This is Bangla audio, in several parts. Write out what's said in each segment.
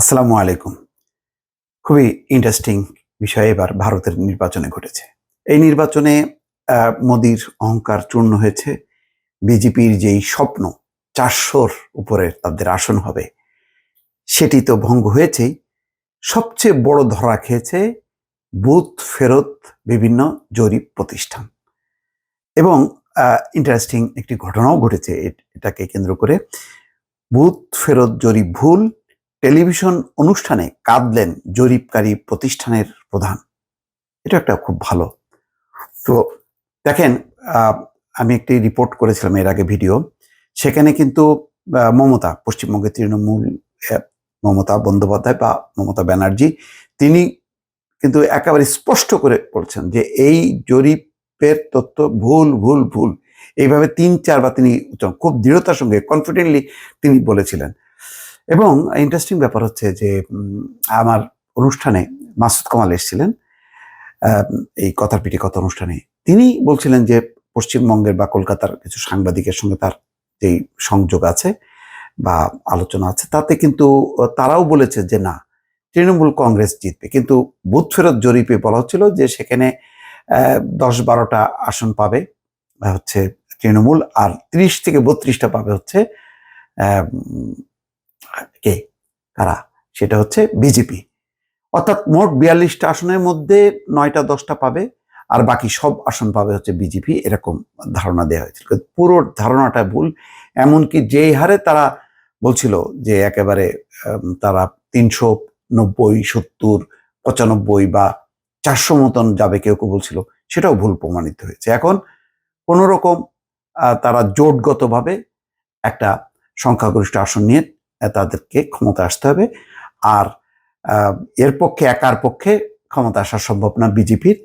আসসালামু আলাইকুম। খুবই ইন্টারেস্টিং বিষয় এবার ভারতের নির্বাচনে ঘটেছে। এই নির্বাচনে মোদির অহংকার চূর্ণ হয়েছে। বিজেপির যেই স্বপ্ন ৪০০-র উপরে তাদের আসন হবে, সেটি তো ভঙ্গ হয়েছেই। সবচেয়ে বড় ধরা খেয়েছে বুথ ফেরত বিভিন্ন জরিপ প্রতিষ্ঠান। এবং ইন্টারেস্টিং একটি ঘটনাও ঘটেছে এটাকে কেন্দ্র করে। বুথ ফেরত জরিপ ভুল, টেলিভিশন অনুষ্ঠানে কাঁদলেন জরিপকারী প্রতিষ্ঠানের প্রধান। এটা একটা খুব ভালো। তো দেখেন, আমি একটি রিপোর্ট করেছিলাম এর আগে ভিডিও। সেখানে কিন্তু পশ্চিমবঙ্গের তৃণমূল মমতা বন্দ্যোপাধ্যায় বা মমতা ব্যানার্জি, তিনি কিন্তু একেবারে স্পষ্ট করে বলছেন যে এই জরিপের তথ্য ভুল ভুল ভুল। এইভাবে ৩-৪ বার তিনি খুব দৃঢ়তার সঙ্গে কনফিডেন্টলি তিনি বলেছিলেন। এবং ইন্টারেস্টিং ব্যাপার হচ্ছে যে আমার অনুষ্ঠানে মাসুদ কামাল এসেছিলেন, এই কথার পিঠে কথা অনুষ্ঠানে। তিনি বলছিলেন যে পশ্চিমবঙ্গের বা কলকাতার কিছু সাংবাদিকের সঙ্গে তার যেই সংযোগ আছে বা আলোচনা আছে, তাতে কিন্তু তারাও বলেছে যে না, তৃণমূল কংগ্রেস জিতবে। কিন্তু বুথ ফেরত জরিপে বলা হচ্ছিল যে সেখানে ১০-১২টা আসন পাবে হচ্ছে তৃণমূল, আর ৩০-৩২টা পাবে হচ্ছে কে কারা, সেটা হচ্ছে বিজেপি। অর্থাৎ মোট ৪২টা আসনের মধ্যে ৯টা-১০টা পাবে, আর বাকি সব আসন পাবে হচ্ছে বিজেপি, এরকম ধারণা দেওয়া হয়েছিল। পুরো ধারণাটা ভুল। এমনকি যেই হারে তারা বলছিল যে একেবারে তারা ৩৯০, ৭০, ৯৫ বা ৪০০ মতন যাবে, কেউ কেউ বলছিল, সেটাও ভুল প্রমাণিত হয়েছে। এখন কোন রকম তারা জোটগতভাবে একটা সংখ্যাগরিষ্ঠ আসন নিয়ে তাদেরকে ক্ষমতা আসতে হবে। আর এর পক্ষে একার পক্ষে ক্ষমতা আসা সম্ভব না বিজেপির,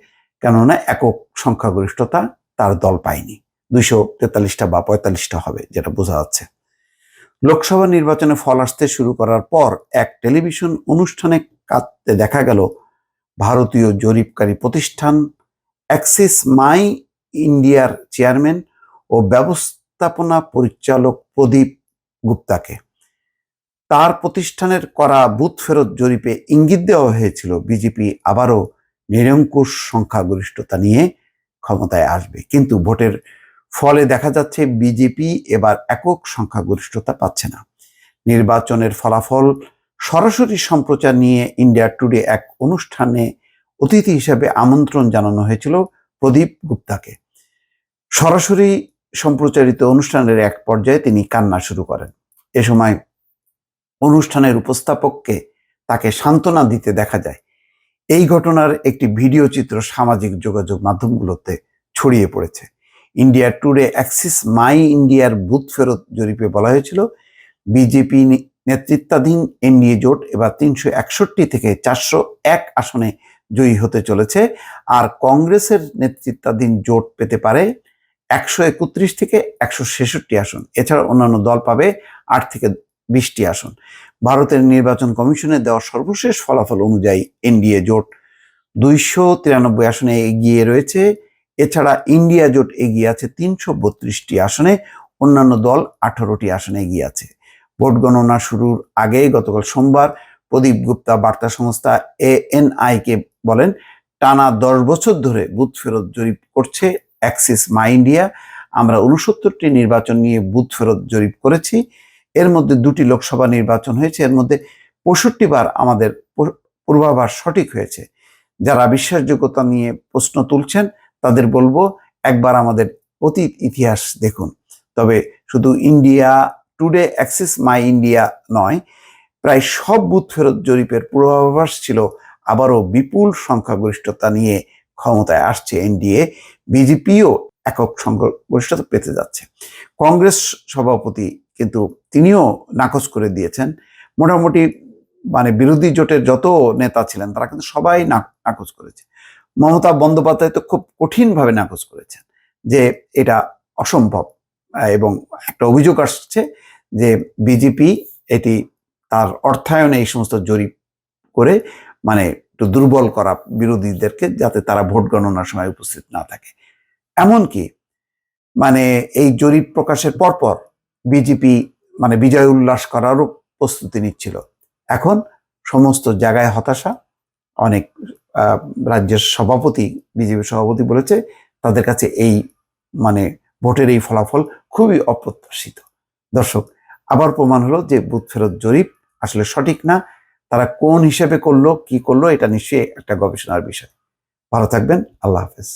কেননা একক সংখ্যাগরিষ্ঠতা তার দল পায়নি। ২৪৩টা বা ৪৫টা হবে, যেটা বোঝা যাচ্ছে। লোকসভা নির্বাচনে ফল আসতে শুরু করার পর এক টেলিভিশন অনুষ্ঠানে কাঁদতে দেখা গেল ভারতীয় জরিপকারী প্রতিষ্ঠান অ্যাক্সিস মাই ইন্ডিয়ার চেয়ারম্যান ও ব্যবস্থাপনা পরিচালক প্রদীপ গুপ্তাকে। তার প্রতিষ্ঠানের করা বুথ ফেরত জরিপে ইঙ্গিত দেওয়া হয়েছিল বিজেপি আবারও নিরঙ্কুশ সংখ্যাগরিষ্ঠতা নিয়ে ক্ষমতায় আসবে। কিন্তু ভোটের ফলে দেখা যাচ্ছে বিজেপি এবার একক সংখ্যাগরিষ্ঠতা পাচ্ছে না। নির্বাচনের ফলাফল সরাসরি সম্প্রচার নিয়ে ইন্ডিয়া টুডে এক অনুষ্ঠানে অতিথি হিসেবে আমন্ত্রণ জানানো হয়েছিল প্রদীপ গুপ্তাকে। সরাসরি সম্প্রচারিত অনুষ্ঠানের এক পর্যায়ে তিনি কান্না শুরু করেন। এ সময় অনুষ্ঠানের উপস্থাপককে তাকে সান্ত্বনা দিতে দেখা যায়। এই ঘটনার একটি ভিডিও চিত্র সামাজিক যোগাযোগ মাধ্যমগুলোতে ছড়িয়ে পড়েছে। ইন্ডিয়া টুডে অ্যাক্সিস মাই ইন্ডিয়ার বুথ ফেরত জরিপে বলা হয়েছিল বিজেপি নেতৃত্বাধীন এনডিএ জোট এবার ৩৬১ থেকে ৪০১ আসনে জয়ী হতে চলেছে, আর কংগ্রেসের নেতৃত্বাধীন জোট পেতে পারে ১৩১ থেকে ১৬৬ আসন। এছাড়া অন্যান্য দল পাবে ৮ থেকে ২০টি আসন। ভারতের নির্বাচন কমিশনের দেওয়া সর্বশেষ ফলাফল অনুযায়ী এনডিএ জোট ২৯৩ আসনে এগিয়ে রয়েছে। এছাড়া ইন্ডিয়া জোট এগিয়ে আছে ৩৩২টি আসনে, অন্যান্য দল ১৮টি আসনে এগিয়ে আছে। ভোট গণনা শুরুর আগেই গতকাল সোমবার প্রদীপ গুপ্তা বার্তা সংস্থা ANI-কে বলেন, টানা ১০ বছর ধরে বুথ ফেরত জরিপ করছে অ্যাক্সিস মাই ইন্ডিয়া। আমরা ৬৯টি নির্বাচন নিয়ে বুথ ফেরত জরিপ করেছি। এর মধ্যে ২টি লোকসভা নির্বাচন হয়েছে। এর মধ্যে ৬৫ বার আমাদের পূর্বাভাস সঠিক হয়েছে। যারা বিশ্বাসযোগ্যতা নিয়ে প্রশ্ন তুলছেন তাদের বলবো, একবার আমাদের অতীত ইতিহাস দেখুন। তবে শুধু India today Axis my India নয়, প্রায় সব বুথ ফেরত জরিপের পূর্বাভাস ছিল আবারও বিপুল সংখ্যাগরিষ্ঠতা নিয়ে ক্ষমতায় আসছে এনডিএ। বিজেপিও একক সংখ্যাগরিষ্ঠতা পেতে যাচ্ছে। কংগ্রেস সভাপতি কিন্তু তিনিও নাকচ করে দিয়েছেন। মোটামুটি বিরোধী জোটের যত নেতা ছিলেন তারা কিন্তু সবাই নাকচ করেছে। মমতা বন্দ্যোপাধ্যায় তো খুব কঠিনভাবে নাকচ করেছেন যে এটা অসম্ভব, এবং একটা অভিযোগ আসছে যে বিজেপি এটি তার অর্থায়নে এই সমস্ত জরিপ করে একটু দুর্বল করা বিরোধীদেরকে, যাতে তারা ভোট গণনার সময় উপস্থিত না থাকে। এমনকি এই জরিপ প্রকাশের পরপর বিজেপি বিজয় উল্লাস করারও প্রস্তুতি নিচ্ছিল। এখন সমস্ত জায়গায় হতাশা। অনেক রাজ্যের সভাপতি, বিজেপি সভাপতি বলেছে তাদের কাছে এই মানে ভোটের এই ফলাফল খুবই অপ্রত্যাশিত। দর্শক, আবার প্রমাণ হলো যে বুথ ফেরত জরিপ আসলে সঠিক না। তারা কোন হিসেবে করলো, কি করলো, এটা নিশ্চয়ই একটা গবেষণার বিষয়। ভালো থাকবেন। আল্লাহ হাফেজ।